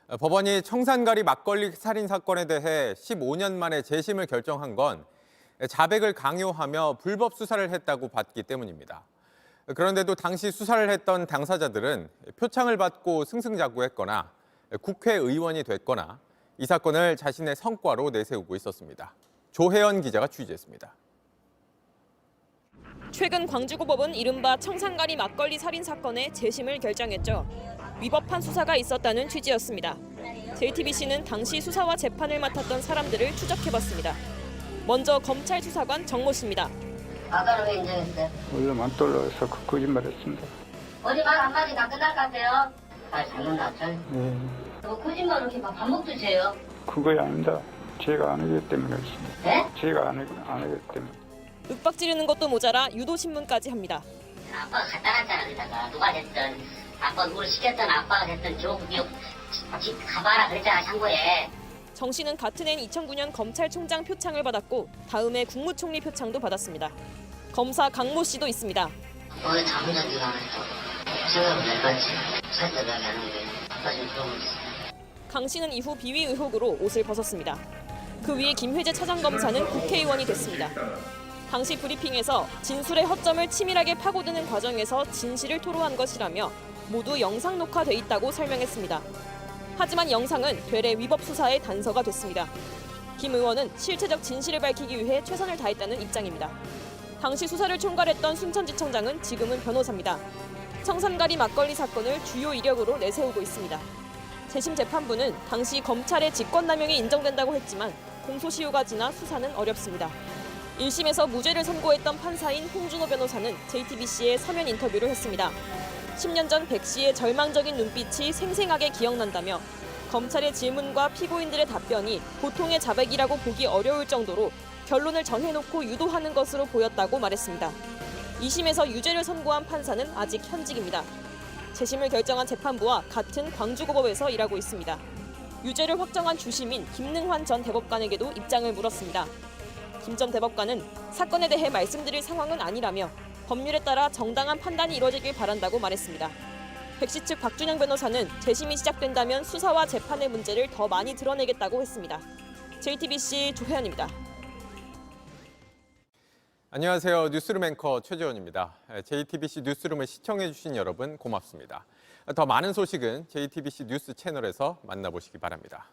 법원이 청산가리 막걸리 살인 사건에 대해 15년 만에 재심을 결정한 건 자백을 강요하며 불법 수사를 했다고 봤기 때문입니다. 그런데도 당시 수사를 했던 당사자들은 표창을 받고 승승장구했거나 국회의원이 됐거나 이 사건을 자신의 성과로 내세우고 있었습니다. 조혜연 기자가 취재했습니다. 최근 광주고법은 이른바 청산가리 막걸리 살인 사건의 재심을 결정했죠. 위법한 수사가 있었다는 취지였습니다. JTBC는 당시 수사와 재판을 맡았던 사람들을 추적해봤습니다. 먼저 검찰 수사관 정모 씨입니다. 아까는 왜 인정했어요? 원래만 떨려서 거짓말했습니다. 어제 말 한마디 다 끝날 것 같아요? 아, 잘못 났죠? 네, 뭐 거짓말 이렇게 막 반복주세요. 그거야 아닙니다. 제가 안 하기 때문에 그렇습니다. 네? 제가 안 하기 때문에. 윽박 지르는 것도 모자라 유도신문까지 합니다. 아빠가 갖다 놨잖아, 그다가. 누가 됐든, 아빠 누구를 시켰든 아빠가 됐든, 교육 가봐라 그랬잖아, 참고에. 정 씨는 같은 해 2009년 검찰총장 표창을 받았고 다음해 국무총리 표창도 받았습니다. 검사 강모 씨도 있습니다. 오늘 자문자기가 생각을 낼거지. 살펴봐야 하는데, 아빠 좀 들어보겠어요. 강 씨는 이후 비위 의혹으로 옷을 벗었습니다. 그 위에 김회재 차장검사는 국회의원이 됐습니다. 당시 브리핑에서 진술의 허점을 치밀하게 파고드는 과정에서 진실을 토로한 것이라며 모두 영상 녹화돼 있다고 설명했습니다. 하지만 영상은 되레 위법 수사의 단서가 됐습니다. 김 의원은 실체적 진실을 밝히기 위해 최선을 다했다는 입장입니다. 당시 수사를 총괄했던 순천지청장은 지금은 변호사입니다. 청산가리 막걸리 사건을 주요 이력으로 내세우고 있습니다. 재심 재판부는 당시 검찰의 직권남용이 인정된다고 했지만 공소시효가 지나 수사는 어렵습니다. 1심에서 무죄를 선고했던 판사인 홍준호 변호사는 JTBC에 서면 인터뷰를 했습니다. 10년 전 백 씨의 절망적인 눈빛이 생생하게 기억난다며 검찰의 질문과 피고인들의 답변이 보통의 자백이라고 보기 어려울 정도로 결론을 정해놓고 유도하는 것으로 보였다고 말했습니다. 2심에서 유죄를 선고한 판사는 아직 현직입니다. 재심을 결정한 재판부와 같은 광주고법에서 일하고 있습니다. 유죄를 확정한 주심인 김능환 전 대법관에게도 입장을 물었습니다. 김 전 대법관은 사건에 대해 말씀드릴 상황은 아니라며 법률에 따라 정당한 판단이 이루어지길 바란다고 말했습니다. 백 씨 측 박준영 변호사는 재심이 시작된다면 수사와 재판의 문제를 더 많이 드러내겠다고 했습니다. JTBC 조혜연입니다. 안녕하세요. 뉴스룸 앵커 최재원입니다. JTBC 뉴스룸을 시청해주신 여러분 고맙습니다. 더 많은 소식은 JTBC 뉴스 채널에서 만나보시기 바랍니다.